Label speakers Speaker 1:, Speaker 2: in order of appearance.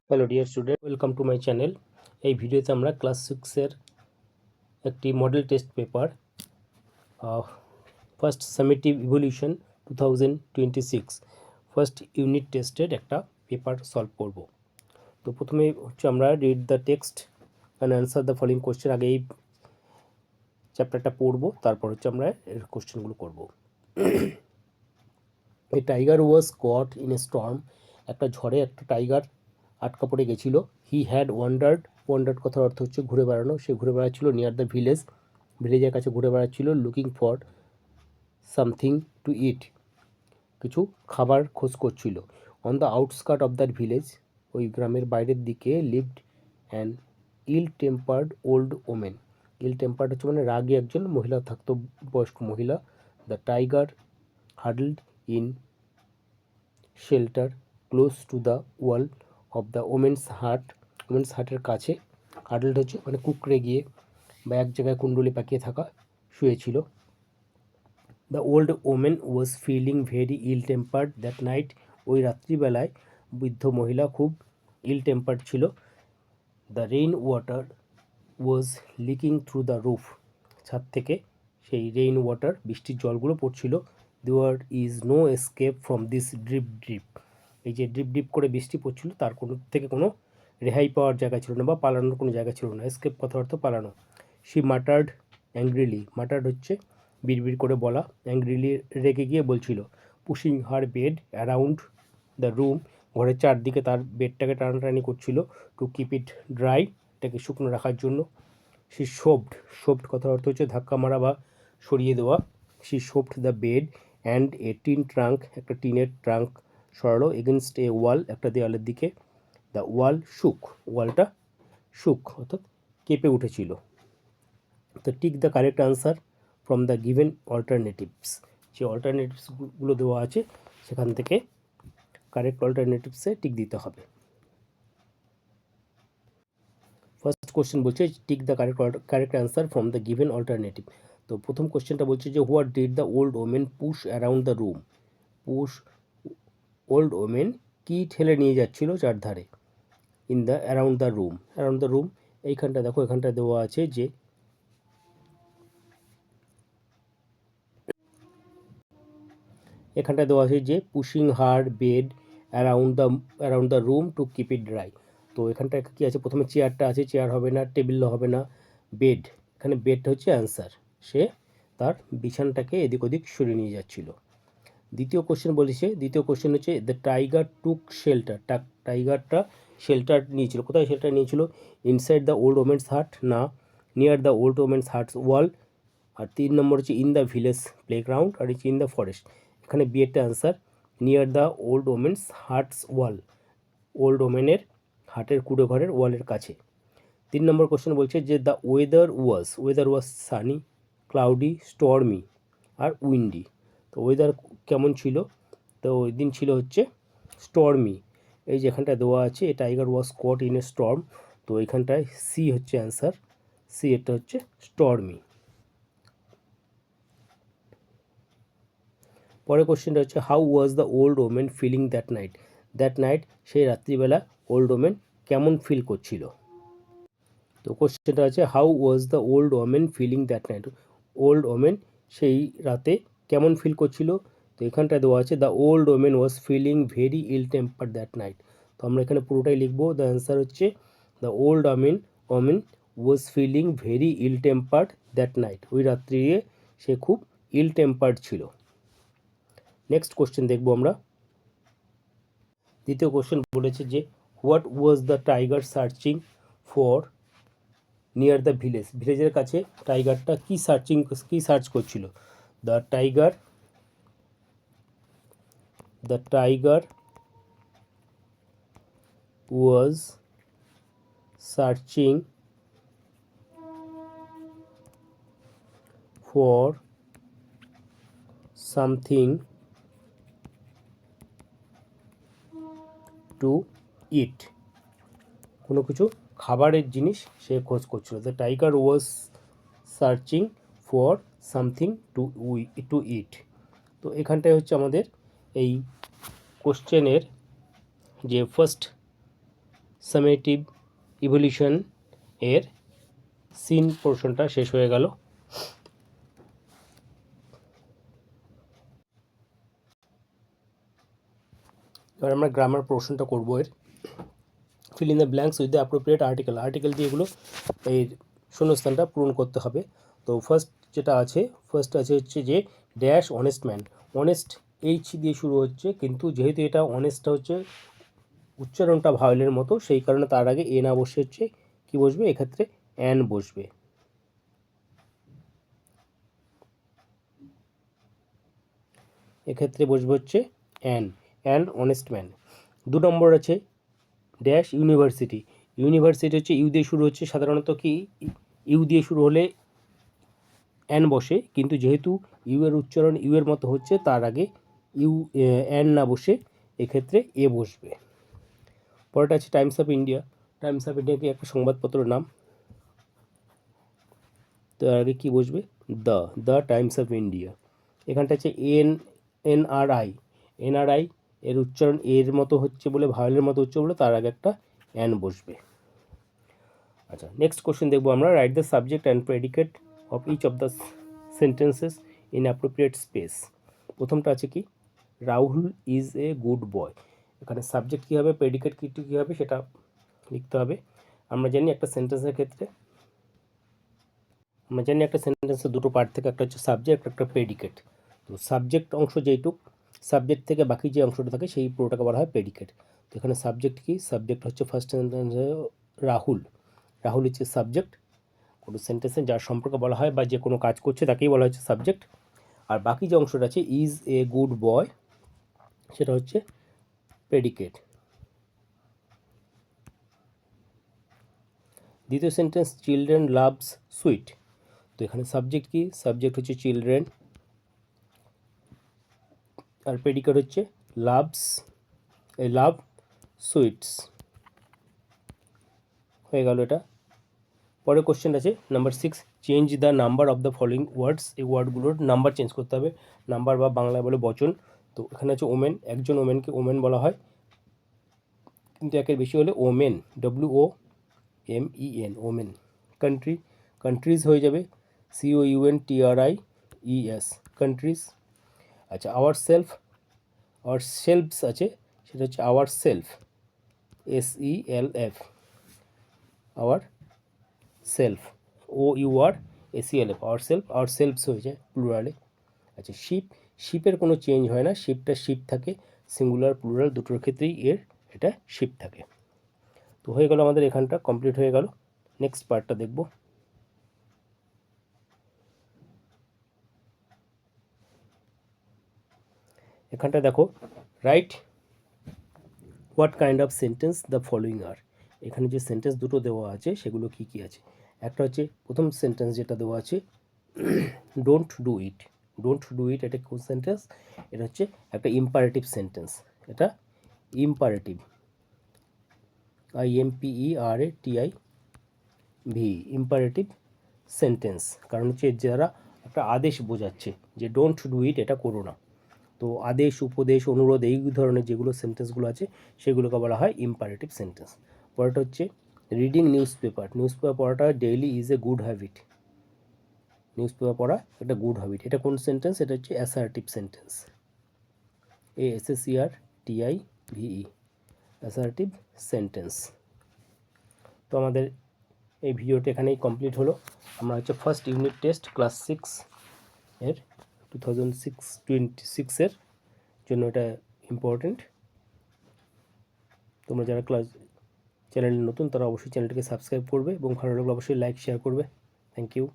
Speaker 1: Hello dear student, welcome to my channel. এই ভিডিওতে আমরা ক্লাস 6-এর একটি model test paper first summative evolution 2026 first unit টেস্টের একটা পেপার সলভ করব। তো প্রথমে হচ্ছে আমরা read the text and answer the following question. আগে এই চ্যাপ্টারটা পড়বো, তারপর হচ্ছে আমরা এর কোশ্চেনগুলো করব। A tiger was caught in a storm. একটা ঝড়ে একটা টাইগার আটকা পড়ে গেছিলো। হি হ্যাড ওয়ান্ডার্ড কথার অর্থ হচ্ছে ঘুরে বেড়ানো। সে ঘুরে বেড়াচ্ছিল নিয়ার দ্য ভিলেজের কাছে ঘুরে বেড়াচ্ছিল। Looking for something to eat, কিছু খাবার খোঁজ করছিল। On the outskirt of that village, ওই গ্রামের বাইরের দিকে lived an ill tempered old women. Ill tempered হচ্ছে মানে রাগী একজন মহিলা থাকতো, বয়স্ক মহিলা। The tiger huddled in shelter close to the wall of the women's হাটের কাছে। হাডলড হচ্ছে মানে কুকড়ে গিয়ে বা এক জায়গায় কুণ্ডলি পাকিয়ে থাকা, শুয়েছিল। The old women was feeling very ill tempered that night. ওই রাত্রিবেলায় বৃদ্ধ মহিলা খুব ইল টেম্পার্ড ছিল। The rain water was leaking through the roof. ছাদ থেকে সেই রেইন ওয়াটার, বৃষ্টির জলগুলো পড়ছিল। There is no escape from this drip. এই যে ড্রিপ করে বৃষ্টি পড়ছিল, তার কোনো রেহাই পাওয়ার জায়গা ছিল না বা পালানোর কোনো জায়গা ছিল না। এসকেপ কথা অর্থ পালানো। শি মাটার্ড অ্যাংগ্রিলি, মাটার্ড হচ্ছে বিড়বিড় করে বলা, অ্যাংগ্রিলি রেগে গিয়ে বলছিল। Pushing her bed around the room, ঘরের চারদিকে তার বেডটাকে টানাটানি করছিল। টু কিপ ইট ড্রাই, এটাকে শুকনো রাখার জন্য। শি শোভড কথার অর্থ হচ্ছে ধাক্কা মারা বা সরিয়ে দেওয়া। She শোভড the bed and a tin trunk, একটা টিনের ট্রাঙ্ক সরালো। এগেনস্ট এ ওয়াল, একটা দেওয়ালের দিকে। দ্য ওয়াল ওয়ালটা অর্থাৎ কেঁপে উঠেছিল। তো tick the correct answer from the given alternatives, যে অল্টারনেটিভসগুলো দেওয়া আছে সেখান থেকে কারেক্ট অল্টারনেটিভসে টিক দিতে হবে। ফার্স্ট কোশ্চেন বলছে tick the correct answer from the given alternative. তো প্রথম কোশ্চেনটা বলছে যে what did the old women push around the room. Old women কি ঠেলে নিয়ে যাচ্ছিল চারধারে। In the around the room, এইখানটা দেখো, এখানটা দেওয়া আছে যে pushing her bed around the room to keep it dry. তো এখানটা কী আছে, প্রথমে চেয়ারটা আছে, চেয়ার হবে না, টেবিল হবে না, বেড। এখানে বেডটা হচ্ছে অ্যান্সার। সে তার বিছানাটাকে এদিক ওদিক সরিয়ে নিয়ে যাচ্ছিল। দ্বিতীয় কোশ্চেন হচ্ছে দ্য টাইগার টুক শেল্টার। টাইগারটা শেল্টার নিয়েছিল। কোথায় শেল্টার নিয়েছিল? Inside the old women's hut, না near the old women's huts wall. আর 3 নম্বর হচ্ছে ইন দ্য ভিলেজ প্লেগ্রাউন্ড, আর হচ্ছে ইন দ্য ফরেস্ট। এখানে বি একটা answer, near the old women's huts wall, old ওমেনের হাটের কুড়ে ঘরের ওয়ালের কাছে। 3 নম্বর কোশ্চেন বলছে যে the weather was sunny, cloudy, stormy আর উইন্ডি। তো ওয়েদার কেমন ছিল? তো ওই দিন ছিল হচ্ছে স্টর্মি। এই যে এখানটায় দেওয়া আছে a tiger was caught in a storm. তো এখানটায় সি হচ্ছে অ্যান্সার, সি এটা হচ্ছে স্টর্মি। পরের কোশ্চেনটা হচ্ছে how was the old women feeling that night. সেই রাত্রিবেলা ওল্ড ওমেন কেমন ফিল করছিল। তো কোশ্চেনটা আছে how was the old women feeling that night. Old women সেই রাতে কেমন ফিল করছিল। তো এখানটায় দেওয়া আছে the old women was feeling very ill tempered that night. তো আমরা এখানে পুরোটাই লিখবো। দ্য অ্যান্সার হচ্ছে the old women was feeling very ill tempered that night. ওই রাত্রিরে সে খুব ইল টেম্পার্ড ছিল। নেক্সট কোশ্চেন দেখবো আমরা। দ্বিতীয় কোশ্চেন বলেছে যে what was the tiger searching for near the ভিলেজের কাছে টাইগারটা কি সার্চ করছিল। The tiger was searching for something to eat, কোনো কিছু খাবারের জিনিস সে খোঁজ করছিল। The tiger was searching for something to eat. তো এখানটায় হচ্ছে আমাদের এই কোশ্চেনের যে ফার্স্ট সামেটিভ ইভলিউশন এর সিন পোর্শনটা শেষ হয়ে গেল। এবার আমরা গ্রামার পোর্শনটা করবো। এর fill in the blanks with the appropriate article. Article দিয়ে এগুলো এই শূন্যস্থানটা পূরণ করতে হবে। তো ফার্স্ট যেটা আছে, হচ্ছে যে dash honest man. Honest H দিয়ে শুরু হচ্ছে, কিন্তু যেহেতু এটা অনেস্টটা হচ্ছে উচ্চারণটা ভাওয়েলের মতো, সেই কারণে তার আগে এ না বসে হচ্ছে কি বসবে, এক্ষেত্রে অ্যান বসবে। এক্ষেত্রে বসবে হচ্ছে অ্যান অনেস্ট ম্যান। 2 নম্বর আছে ড্যাশ ইউনিভার্সিটি। ইউনিভার্সিটি হচ্ছে ইউ দিয়ে শুরু হচ্ছে, সাধারণত কি ইউ দিয়ে শুরু হলে অ্যান বসে, কিন্তু যেহেতু ইউ এর উচ্চারণ ইউ এর মতো হচ্ছে, তার আগে অ্যান না বসে এক্ষেত্রে এ বসবে। পরেরটা আছে Times of India. Times of India কি একটা সংবাদপত্রের নাম, তার আগে কি বসবে, দ্য টাইমস অফ ইন্ডিয়া। এখানটা আছে এনআরআই এর উচ্চারণ এর মতো হচ্ছে বলে, ভাওয়েলের মতো হচ্ছে বলে, তার আগে একটা অ্যান বসবে। আচ্ছা, নেক্সট কোশ্চেন দেখবো আমরা। Write the subject and predicate of each of the sentences in appropriate space. প্রথমটা আছে কি, Rahul is a good boy. এখানে সাবজেক্ট কী হবে, প্রেডিকেট কী হবে সেটা লিখতে হবে। আমরা জানি একটা সেন্টেন্সের ক্ষেত্রে দুটো পার্ট থেকে, একটা হচ্ছে সাবজেক্ট, একটা প্রেডিকেট। তো সাবজেক্ট অংশ যেইটুক, সাবজেক্ট থেকে বাকি যে অংশটা থাকে সেই পুরোটাকে বলা হয় প্রেডিকেট। তো এখানে সাবজেক্ট কি, সাবজেক্ট হচ্ছে ফার্স্ট সেন্টেন্সে রাহুল হচ্ছে সাবজেক্ট। কোনো সেন্টেন্সে যার সম্পর্কে বলা হয় বা যে কোনো কাজ করছে তাকেই বলা হচ্ছে সাবজেক্ট। আর বাকি যে অংশটা আছে ইজ এ গুড বয়, সেটা হচ্ছে প্রেডিকেট। দ্বিতীয় সেন্টেন্স, চিলড্রেন লাভস সুইট। তো এখানে সাবজেক্ট কি, সাবজেক্ট হচ্ছে চিলড্রেন, আর প্রেডিকেট হচ্ছে লাভ সুইটস। হয়ে গেল এটা। পরের কোশ্চেন আছে number 6, change the number of the following words. এই ওয়ার্ডগুলোর নাম্বার চেঞ্জ করতে হবে। নাম্বার বা বাংলায় বলে বচন। তো এখানে আছে ওমেন, একজন ওমেনকে ওমেন বলা হয়, কিন্তু একের বেশি হলে ওমেন, WOMEN, ওমেন। কান্ট্রিজ হয়ে যাবে COUNTRIES, কান্ট্রিজ। আচ্ছা, আওয়ার সেলফস আছে, সেটা হচ্ছে our self, SELF, our self, OURSELF, our selfs হয়ে যায় প্লুরালে। আচ্ছা, শিপের কোনো চেঞ্জ হয় না, শিপ থাকে, সিঙ্গুলার প্লুরাল দুটোর ক্ষেত্রেই এটা শিপ থাকে। তো হয়ে গেল আমাদের, এখানটা কমপ্লিট হয়ে গেল। নেক্সট পার্টটা দেখব। এখানটা দেখো, right what kind of sentence the following আর। এখানে যে সেন্টেন্স দুটো দেওয়া আছে সেগুলো কি কি আছে। একটা হচ্ছে প্রথম সেন্টেন্স যেটা দেওয়া আছে, ডোন্ট ডু ইট। এটা কোন সেন্টেন্স, এটা হচ্ছে একটা ইম্পারেটিভ সেন্টেন্স। এটা ইম্পারেটিভ, IMPERATIV, ইম্পারেটিভ সেন্টেন্স। কারণ হচ্ছে যারা একটা আদেশ বোঝাচ্ছে যে ডোন্ট ডু ইট, এটা করো না। তো আদেশ, উপদেশ, অনুরোধ, এই ধরনের যেগুলো সেন্টেন্সগুলো আছে সেগুলোকে বলা হয় ইম্পারেটিভ সেন্টেন্স। পরেরটা হচ্ছে রিডিং নিউজ পেপার পড়াটা daily is a good habit. News paper পড়া একটা গুড হ্যাবিট। এটা কোন সেন্টেন্স, এটা হচ্ছে assertive sentence, ASSERTIVE, assertive sentence. তো আমাদের এই ভিডিওটা এখানেই কমপ্লিট হলো। আমরা হচ্ছে ফার্স্ট ইউনিট টেস্ট ক্লাস 6 এর 2026 এর জন্য এটা ইম্পর্টেন্ট। তোমরা যারা চ্যানেলে নতুন তারা অবশ্যই চ্যানেলটিকে সাবস্ক্রাইব করবে এবং ভালো লাগলে অবশ্যই লাইক শেয়ার করবে। Thank you.